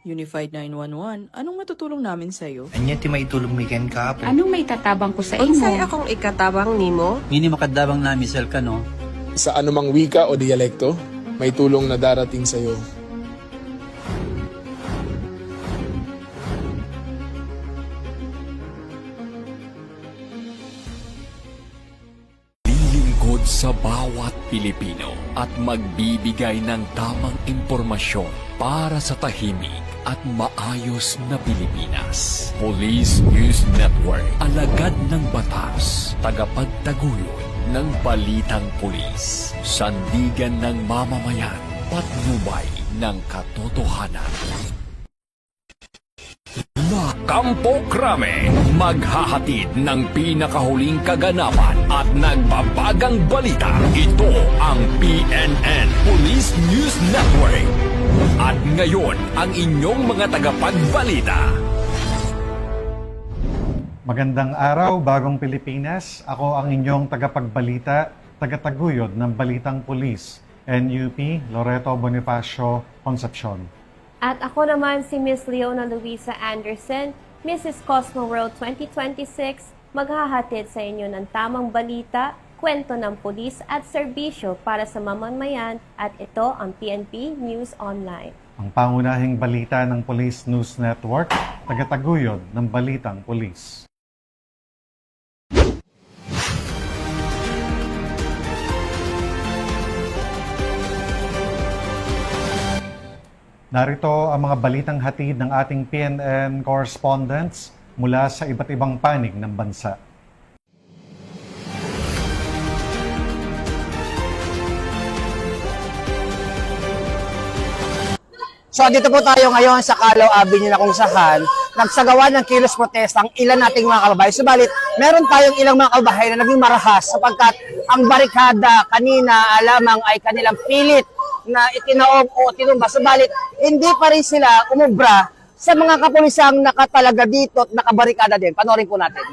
Unified 911, anong matutulong namin sa'yo? Anya ti maitulong mi ken kapo. Anong may tatabang ko sa Unsay imo? akong ikatabang nimo? Ngini makadabang na misal ka no. Sa anumang wika o dialekto, may tulong na darating sa iyo. Lilingkod sa bawat Pilipino at magbibigay ng tamang impormasyon para sa tahimik at maayos na Pilipinas. Police News Network, alagad ng batas, tagapagtaguyod ng balitang pulis, sandigan ng mamamayan, patnubay ng katotohanan. La Campo Crame, maghahatid ng pinakahuling kaganapan at nagbabagang balita. Ito ang PNN Police News Network. At ngayon, ang inyong mga tagapagbalita. Magandang araw, Bagong Pilipinas. Ako ang inyong tagapagbalita, tagataguyod ng Balitang Pulis, NUP Loreto Bonifacio Concepcion. At ako naman si Miss Leona Luisa Anderson, Mrs. Cosmo World 2026, maghahatid sa inyo ng tamang balita, kwento ng pulis at serbisyo para sa mamamayan at ito ang PNP News Online. Ang pangunahing balita ng Police News Network, tagataguyod ng Balitang Pulis. Narito ang mga balitang hatid ng ating PNN correspondents mula sa iba't ibang panig ng bansa. So dito po tayo ngayon sa Calao Avenue na kung saan nagsagawa ng kilos protesta ang ilan nating mga kababayan. Subalit, meron tayong ilang mga kababayan na naging marahas sapagkat ang barikada kanina lamang ay kanilang pilit na itinaob o tinumba. Subalit, hindi pa rin sila umubra sa mga kapulisang nakatalaga dito at nakabarikada din. Panoorin po natin.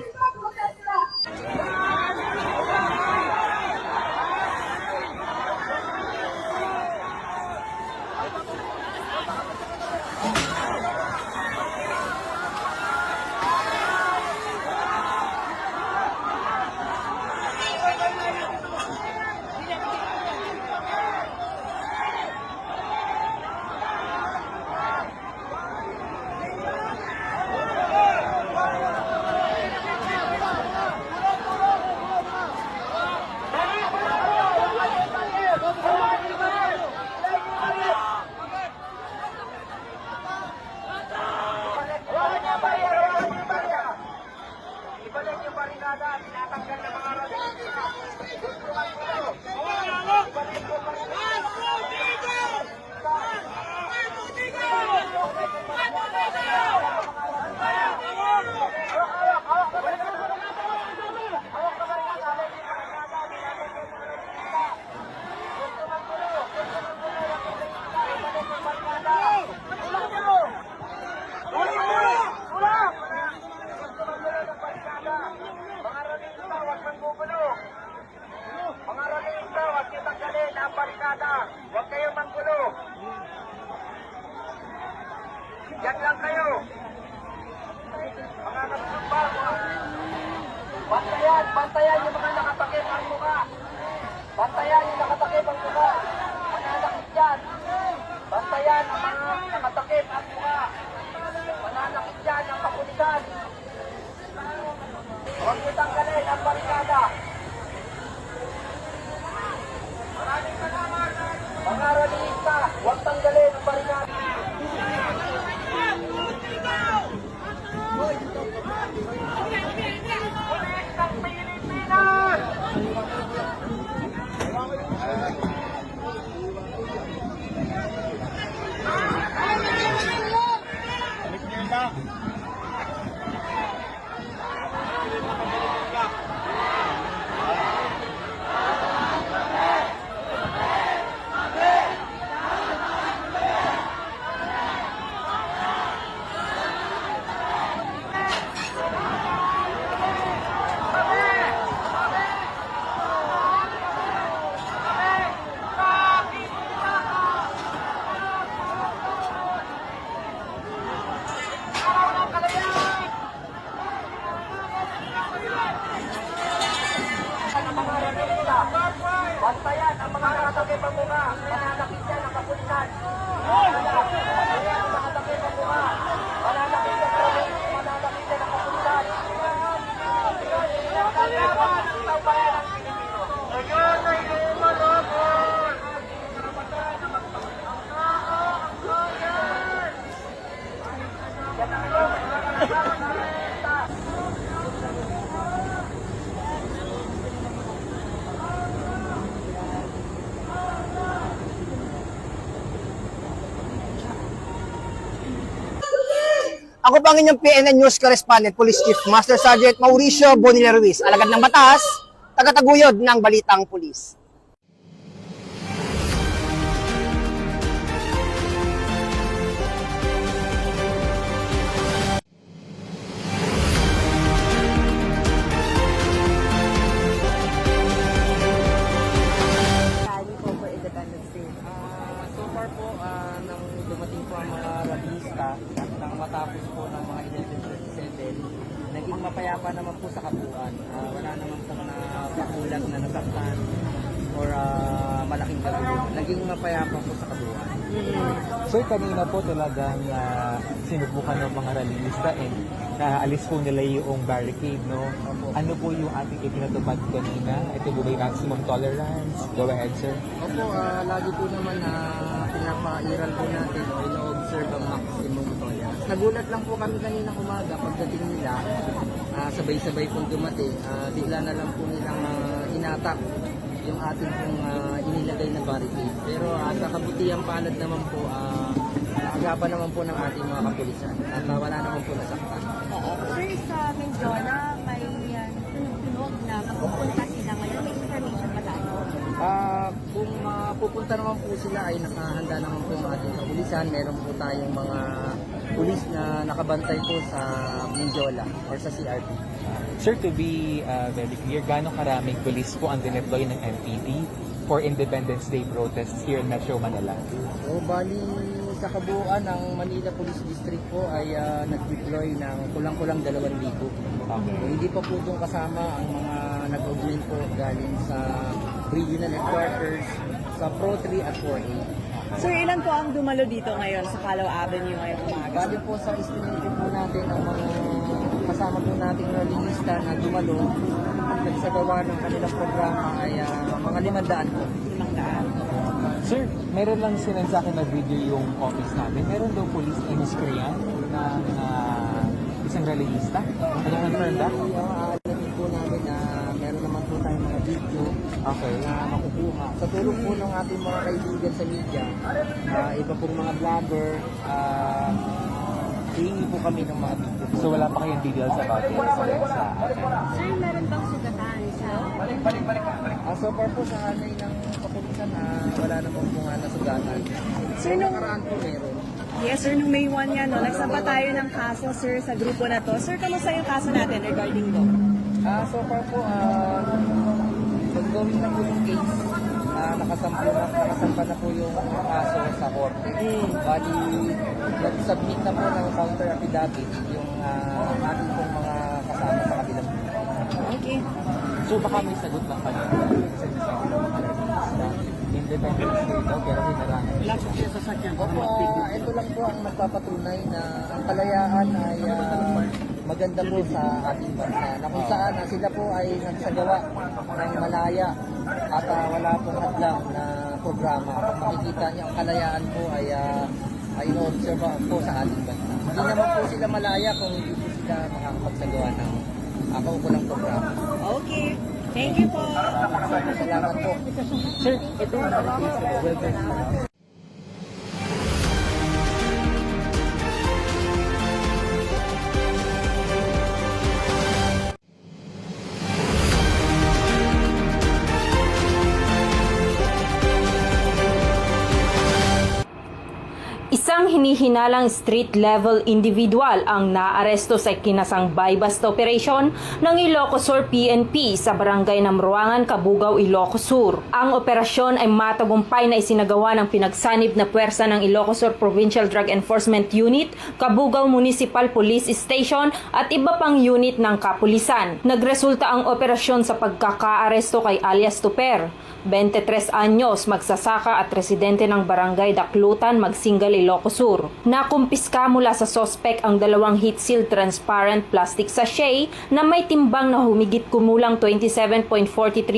Diyan lang kayo. Mga nagsuba. Bantayan yung mga nakatakip ang mukha. Bantayan yung nakatakip ang mukha. Mananakit yan. Bantayan ang mga nakatakip ang mukha. Mananakit yan ang kapulisan. Huwag niyo tanggalin ang barikada. Maraming salamat. Mga ralista, huwag tanggalin ang barikada. Bantayan ang mga nakatakip ang mukha. Mananakit yan ang kapulisan. Bantayan ang nakatakip ang mukha. Mananakit yan ang kapulisan. Mananakit yan ang kapulisan. Kalaban ng bayan ng Pilipino. Ayan ay lumalaban. Ako pa ang inyong PNN News Correspondent, Police Chief Master Sergeant Mauricio Bonilla Ruiz, alagad ng batas, tagataguyod ng Balitang Pulis. So far po, nang dumating po ang mga rallyista, nang matapos po ng mga 11:37, naging mapayapa naman po sa kabuuan. Wala naman po na pakulat na nasaktan or malaking gagulo. Naging mapayapa po sa kabuuan. So kanina po talagang sinubukan ng mga rallyista and naalis po nila yung barricade, no? Ano po yung ating ipinatupad kanina? Ito po ba yung maximum tolerance? Go ahead, sir. Opo, lagi po naman na pinapairal po natin o ino-observe ang maximum tolerance. Nagulat lang po kami kanina umaga pagdating nila, sabay-sabay pong dumating, bigla na lang po nilang inatak yung ating pong inilagay na barricade. Pero sa kabutihang palad naman po, agapan naman po ng ating mga kapulisan at wala naman po nasaktan. Sir, sa Mendiola, may tunog na magpupunta sila ngayon. May information ba tayo? Kung pupunta naman po sila ay nakahanda naman po ang ating kapulisan. Meron po tayong mga pulis na nakabantay po sa Mendiola or sa CRP. Sir, to be very clear, gano'ng karaming police po ang dineploy ng NPD for Independence Day protests here in Metro Manila? So, bali sa kabuuan ng Manila Police District po ay nag-deploy ng kulang-kulang 2,000. Hindi pa po itong kasama ang mga nag-augment po galing sa regional headquarters, sa Pro 3 at 4A. Sir, ilan po ang dumalo dito ngayon sa Calao Avenue ngayong umaga? Bali po sa estimate po natin ang mga kasama po nating rallyista na dumalo at nagsagawa ng kanilang programa ay mga 500 po. 500. Sir, meron lang sinend sa akin na video yung office natin. Meron daw police na iniskrayan ng isang rallyista. Ano confirm that? Alamin po namin na meron naman po tayong mga video Okay. na makukuha. Sa tulong po ng ating mga kaibigan sa media, iba pong mga vlogger, hihingi po kami ng mga video. So wala pa kayong details about it sa Sir, meron bang sugatan sa... So far po sa hanay ng kapulisan, wala naman po nga nasugatan. Sir, nung... Nakaraan po meron. Yes, sir, nung May 1 nga, no, nagsampa tayo ng kaso, sir, sa grupo na to. Sir, kamusta yung kaso natin regarding to? So far po, pag-going na po yung case, nakasampa na po yung kaso sa korte. Bali, nag-submit na po ng counter affidavit yung ating pong mga kasama sa kabilang. Okay. So baka may sagot lang kayo sa Independence Day daw, pero hinarangan. Opo, ito lang po ang nagpapatunay na ang kalayaan ay maganda po sa ating bansa. Na kung saan sila po ay nagsagawa ng malaya at wala pong hadlang na programa. Kung makikita niyo, ang kalayaan po ay ino-observe po sa ating bansa. Hindi naman po sila malaya kung hindi po sila makakapagsagawa ng kaukulang programa. Okay. Thank you po. Salamat po. Sir, ito ang welcome. Isang Isang hinihinalang street-level individual ang naaresto sa kinasang buy-bust operation ng Ilocos Sur PNP sa barangay Namruangan, Cabugao, Ilocos Sur. Ang operasyon ay matagumpay na isinagawa ng pinagsanib na puwersa ng Ilocos Sur Provincial Drug Enforcement Unit, Cabugao Municipal Police Station at iba pang unit ng kapulisan. Nagresulta ang operasyon sa pagkakaaresto kay alias Tuper, 23 anyos, magsasaka at residente ng barangay Daklutan, Magsingal, Ilocos Sur. Nakumpiska mula sa sospek ang 2 heat-sealed transparent plastic sachet na may timbang na humigit kumulang 27.43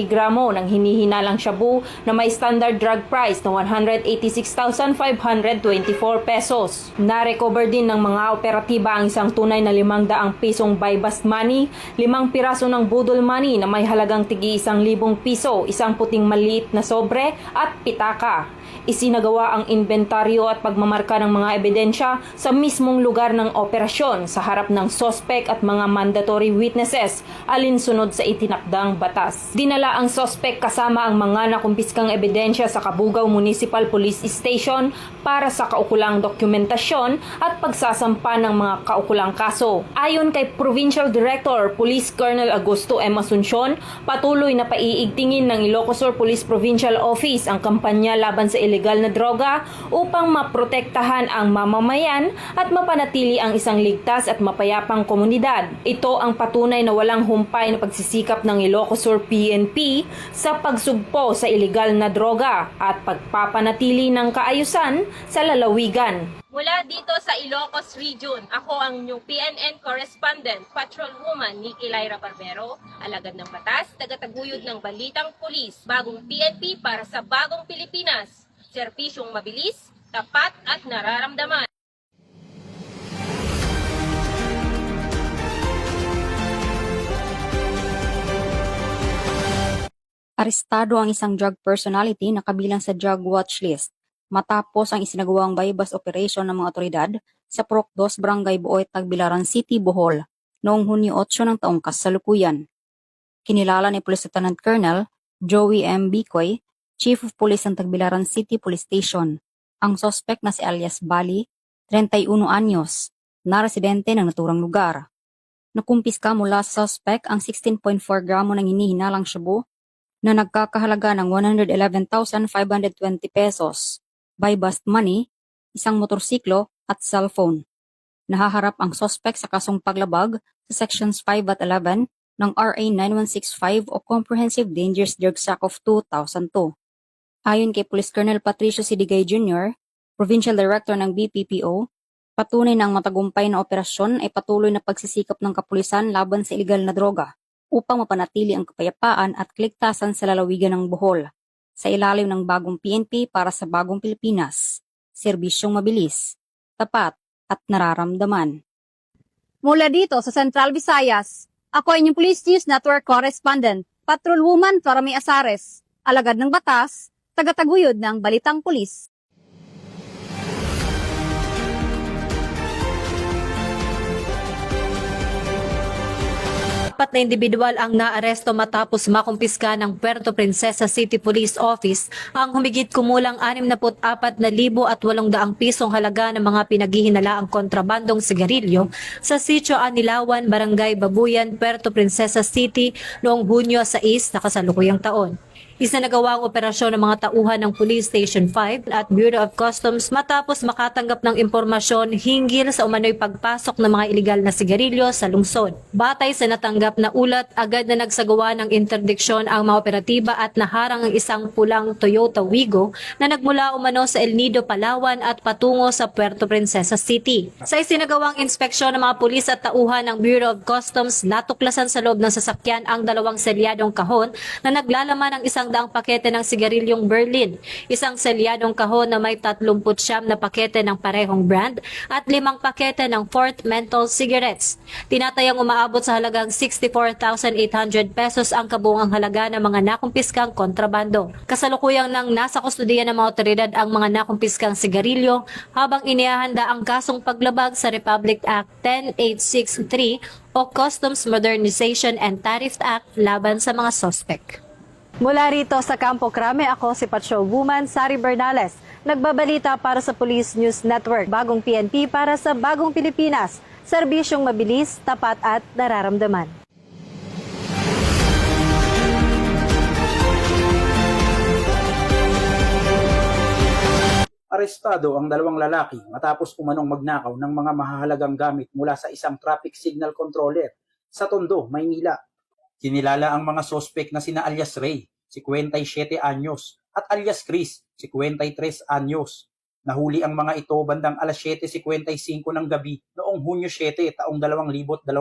gramo ng hinihinalang shabu na may standard drug price na 186,524 pesos. Na-recover din ng mga operatiba ang isang tunay na 500 pisong buy-bust money, 5 piraso ng budol money na may halagang tigi 1,000 piso, isang puting maliit na sobre at pitaka. Isinagawa ang inventaryo at pagmamarka ng mga ebidensya sa mismong lugar ng operasyon sa harap ng sospek at mga mandatory witnesses alinsunod sa itinakdang batas. Dinala ang sospek kasama ang mga nakumpiskang ebidensya sa Cabugao Municipal Police Station para sa kaukulang dokumentasyon at pagsasampa ng mga kaukulang kaso. Ayon kay Provincial Director Police Colonel Augusto M. Asuncion, patuloy na paiigtingin ng Ilocos Sur Police Provincial Office ang kampanya laban sa illegal na droga upang maprotektahan ang mamamayan at mapanatili ang isang ligtas at mapayapang komunidad. Ito ang patunay na walang humpay na pagsisikap ng Ilocos Sur PNP sa pagsugpo sa illegal na droga at pagpapanatili ng kaayusan sa lalawigan. Mula dito sa Ilocos Region, ako ang inyong PNN correspondent, Patrolwoman Nikki Lyra Barbero, alagad ng batas, tagataguyod ng balitang pulis, bagong PNP para sa bagong Pilipinas. Serbisyong mabilis, tapat at nararamdaman. Arestado ang isang drug personality na kabilang sa drug watch list matapos ang isinagawang buy-bust operation ng mga otoridad sa Purok 2, Barangay Buoy, Tagbilaran City, Bohol noong Hunyo 8 ng taong kasalukuyan. Kinilala ni Police Lieutenant Colonel Joey M. Bicoy, Chief of Police ng Tagbilaran City Police Station, ang sospek na si alias Bali, 31 anyos, na residente ng naturang lugar. Nakumpiska mula sa sospek ang 16.4 gramo ng hinihinalang shabu na nagkakahalaga ng 111,520 pesos, buy-bust money, isang motorsiklo at cellphone. Nahaharap ang sospek sa kasong paglabag sa Sections 5 at 11 ng RA 9165 o Comprehensive Dangerous Drugs Act of 2002. Ayon kay Police Colonel Patricio Sidigay Jr., Provincial Director ng BPPO, patunay na ang matagumpay na operasyon ay patuloy na pagsisikap ng kapulisan laban sa iligal na droga upang mapanatili ang kapayapaan at kaligtasan sa lalawigan ng Bohol sa ilalim ng bagong PNP para sa bagong Pilipinas. Serbisyong mabilis, tapat at nararamdaman. Mula dito sa Central Visayas, ako ay inyong Police News Network Correspondent, Patrolwoman Torami Asares, alagad ng batas, tagataguyod ng balitang pulis. Apat na individual ang naaresto matapos makumpiska ng Puerto Princesa City Police Office ang humigit kumulang 64,800 pisong halaga ng mga pinaghihinalaang kontrabandong sigarilyo sa Sitio Anilawan, Barangay Babuyan, Puerto Princesa City noong Hunyo 6 na kasalukuyang taon. Isinagawa ang operasyon ng mga tauhan ng Police Station 5 at Bureau of Customs matapos makatanggap ng impormasyon hinggil sa umano'y pagpasok ng mga iligal na sigarilyo sa lungsod. Batay sa natanggap na ulat, agad na nagsagawa ng interdiksyon ang mga operatiba at naharang ang isang pulang Toyota Wigo na nagmula umano sa El Nido, Palawan at patungo sa Puerto Princesa City. Sa isinagawang inspeksyon ng mga pulis at tauhan ng Bureau of Customs, natuklasan sa loob ng sasakyan ang 2 selyadong kahon na naglalaman ng 100 pakete ng sigarilyong Berlin, isang selyadong kahon na may 39 na pakete ng parehong brand at 5 pakete ng Fort Menthol cigarettes. Tinatayang umaabot sa halagang 64,800 pesos ang kabuuang halaga ng mga nakumpiskang kontrabando. Kasalukuyang nang nasa kustudiya ng mga otoridad ang mga nakumpiskang sigarilyo habang inihahanda ang kasong paglabag sa Republic Act 10863 o Customs Modernization and Tariff Act laban sa mga sospek. Mula rito sa Campo Crame, ako si Patrol Woman Sari Bernales. Nagbabalita para sa Police News Network. Bagong PNP para sa Bagong Pilipinas. Serbisyong mabilis, tapat at nararamdaman. Arestado ang dalawang lalaki matapos umanong magnakaw ng mga mahahalagang gamit mula sa isang traffic signal controller sa Tondo, Maynila. Kinilala ang mga sospek na sina alias Ray, 57 anyos, at alias Chris, 53 anyos. Nahuli ang mga ito bandang alas 7:55 ng gabi noong Hunyo 7, taong 2026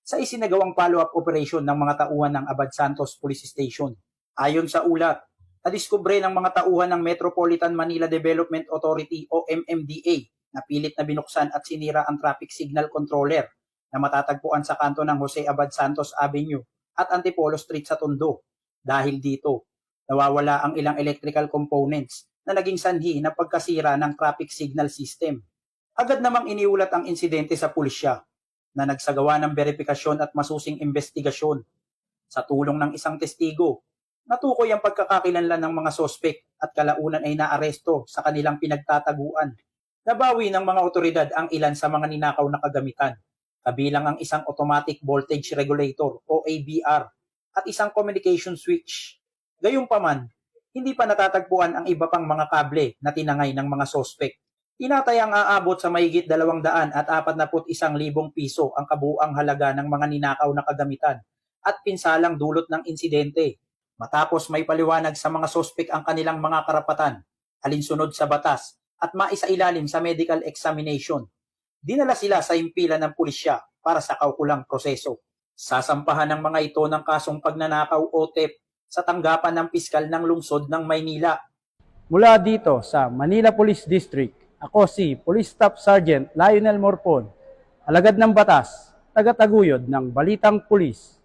sa isinagawang follow-up operation ng mga tauhan ng Abad Santos Police Station. Ayon sa ulat, nadiskubre ng mga tauhan ng Metropolitan Manila Development Authority o MMDA na pilit na binuksan at sinira ang traffic signal controller na matatagpuan sa kanto ng Jose Abad Santos Avenue at Antipolo Street sa Tondo. Dahil dito, nawawala ang ilang electrical components na naging sanhi ng pagkasira ng traffic signal system. Agad namang iniulat ang insidente sa pulisya na nagsagawa ng verifikasyon at masusing investigasyon. Sa tulong ng isang testigo, natukoy ang pagkakakilanlan ng mga sospek at kalaunan ay naaresto sa kanilang pinagtataguan. Nabawi ng mga otoridad ang ilan sa mga ninakaw na kagamitan, kabilang ang isang automatic voltage regulator o AVR at isang communication switch. Gayunpaman, hindi pa natatagpuan ang iba pang mga kable na tinangay ng mga sospek. Tinatayang aabot sa mahigit 241,000 piso ang kabuuang halaga ng mga ninakaw na kagamitan at pinsalang dulot ng insidente. Matapos may paliwanag sa mga sospek ang kanilang mga karapatan, alinsunod sa batas at maisailalim sa medical examination, dinala sila sa himpilan ng pulisya para sa kaukulang proseso. Sasampahan ng mga ito ng kasong pagnanakaw o theft sa tanggapan ng piskal ng lungsod ng Maynila. Mula dito sa Manila Police District, ako si Police Staff Sergeant Lionel Morpon, alagad ng batas, tagataguyod ng Balitang Pulis.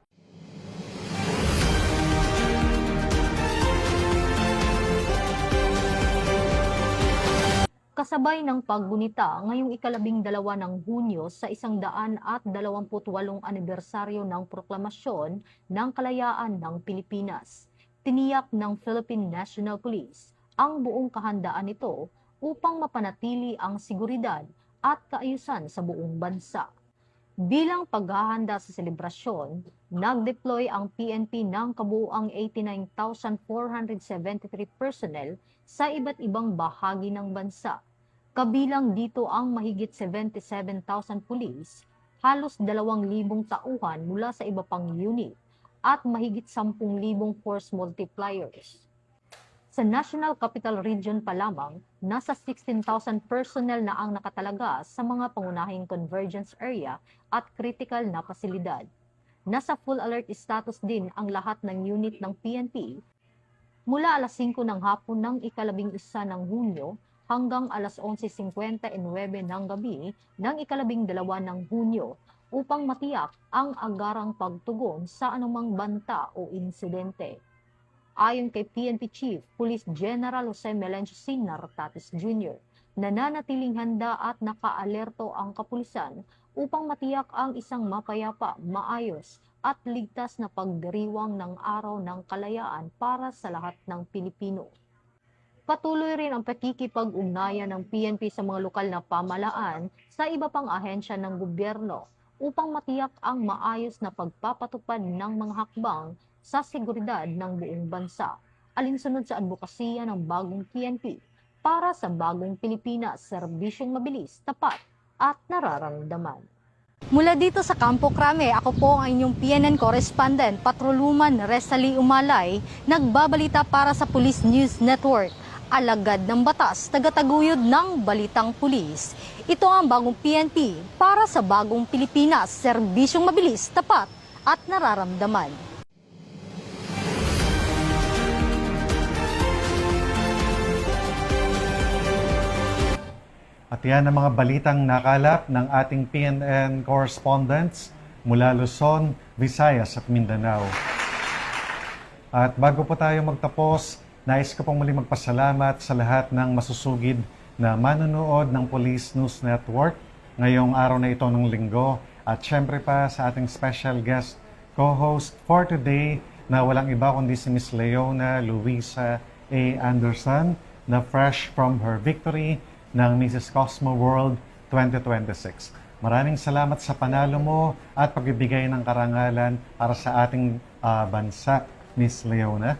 Kasabay ng paggunita ngayong 12 ng Hunyo sa 128 anibersaryo ng proklamasyon ng kalayaan ng Pilipinas. Tiniyak ng Philippine National Police ang buong kahandaan nito upang mapanatili ang seguridad at kaayusan sa buong bansa. Bilang paghahanda sa selebrasyon, nag-deploy ang PNP ng kabuuang 89,473 personnel sa iba't ibang bahagi ng bansa. Kabilang dito ang mahigit 77,000 pulis, halos 2,000 tauhan mula sa iba pang unit, at mahigit 10,000 force multipliers. Sa National Capital Region pa lamang, nasa 16,000 personnel na ang nakatalaga sa mga pangunahing convergence area at critical na pasilidad. Nasa full alert status din ang lahat ng unit ng PNP mula alas 5 ng hapon ng 11 ng Hunyo hanggang alas 11:59 ng gabi ng 12 ng Hunyo upang matiyak ang agarang pagtugon sa anumang banta o insidente. Ayon kay PNP Chief Police General Jose Melencio Sinar Tatis Jr., nananatiling handa at nakaalerto ang kapulisan upang matiyak ang isang mapayapa, maayos at ligtas na pagdiriwang ng araw ng kalayaan para sa lahat ng Pilipino. Patuloy rin ang pakikipag-ugnayan ng PNP sa mga lokal na pamahalaan sa iba pang ahensya ng gobyerno upang matiyak ang maayos na pagpapatupad ng mga hakbang sa seguridad ng buong bansa, alinsunod sa advokasya ng bagong PNP para sa bagong Pilipinas, serbisyong mabilis, tapat at nararamdaman. Mula dito sa Campo Crame, ako po ang inyong PNN correspondent, Patroluman Resali Umalay, nagbabalita para sa Police News Network. Alagad ng batas, tagataguyod ng Balitang Pulis. Ito ang bagong PNP para sa bagong Pilipinas, serbisyong mabilis, tapat at nararamdaman. At yan ang mga balitang nakalap ng ating PNN correspondents mula Luzon, Visayas at Mindanao. At bago po tayo magtapos, nais ko pong muli magpasalamat sa lahat ng masusugid na manonood ng Police News Network ngayong araw na ito ng linggo. At syempre pa sa ating special guest co-host for today na walang iba kundi si Miss Leona Luisa A. Anderson na fresh from her victory ng Mrs. Cosmo World 2026. Maraming salamat sa panalo mo at pagbibigay ng karangalan para sa ating bansa, Miss Leona.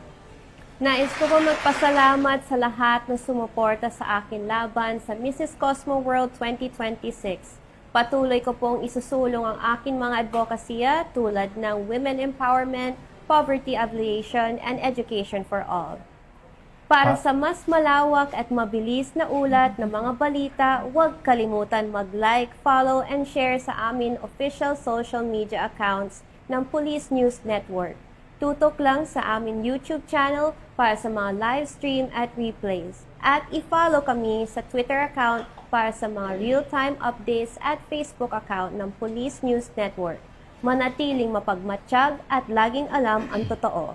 Nais ko po magpasalamat sa lahat na sumuporta sa akin laban sa Mrs. Cosmo World 2026. Patuloy ko pong isusulong ang aking mga advokasya tulad ng women empowerment, poverty alleviation, and education for all. Para sa mas malawak at mabilis na ulat ng mga balita, huwag kalimutan mag-like, follow, and share sa amin official social media accounts ng Police News Network. Tutok lang sa amin YouTube channel para sa mga live stream at replays. At i-follow kami sa Twitter account para sa mga real-time updates at Facebook account ng Police News Network. Manatiling mapagmatsyag at laging alam ang totoo.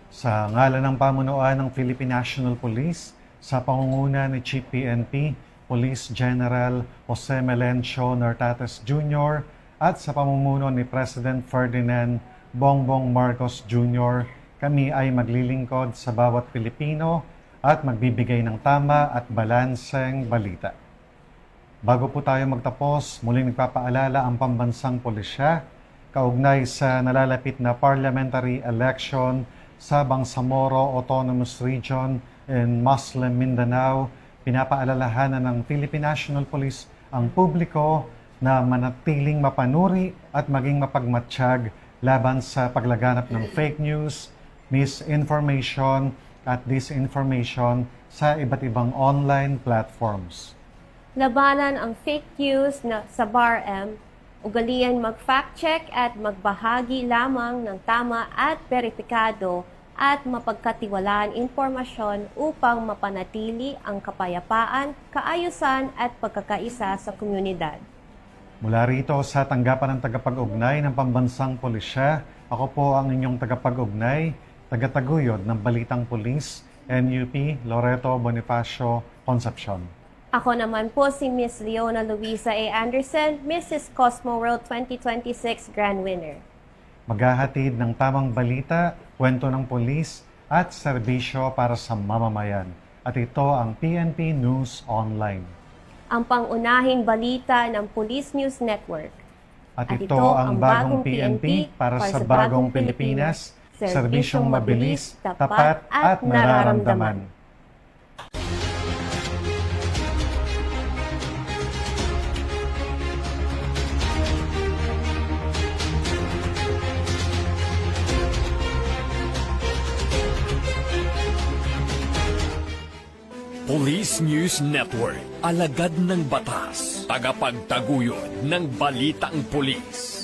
Sa ngalan ng pamunuan ng Philippine National Police, sa pangunguna ni Chief PNP, Police General Jose Melencio Nartates Jr. at sa pamumuno ni President Ferdinand Bongbong Marcos Jr., kami ay maglilingkod sa bawat Pilipino at magbibigay ng tama at balanseng balita. Bago po tayo magtapos, muling nagpapaalala ang pambansang pulisya kaugnay sa nalalapit na parliamentary election sa Bangsamoro Autonomous Region in Muslim Mindanao. Pinapaalalahanan ng Philippine National Police ang publiko na manatiling mapanuri at maging mapagmatsyag laban sa paglaganap ng fake news, misinformation at disinformation sa iba't ibang online platforms. Labanan ang fake news na sa BARM, ugalian mag-fact check at magbahagi lamang ng tama at beripikado at mapagkatiwalaan impormasyon upang mapanatili ang kapayapaan, kaayusan at pagkakaisa sa komunidad. Mula rito sa tanggapan ng tagapag-ugnay ng Pambansang Pulisya, ako po ang inyong tagapag-ugnay, tagataguyod ng Balitang Pulis, NUP Loreto Bonifacio Concepcion. Ako naman po si Miss Leona Luisa A. Anderson, Mrs. Cosmo World 2026 Grand Winner. Maghahatid ng tamang balita, kwento ng pulis at serbisyo para sa mamamayan. At ito ang PNP News Online. Ang pangunahing balita ng Police News Network. At ito ang bagong PNP para sa bagong Pilipinas, serbisyong mabilis, tapat at nararamdaman. Police News Network, alagad ng batas, tagapagtaguyod ng balitang pulis.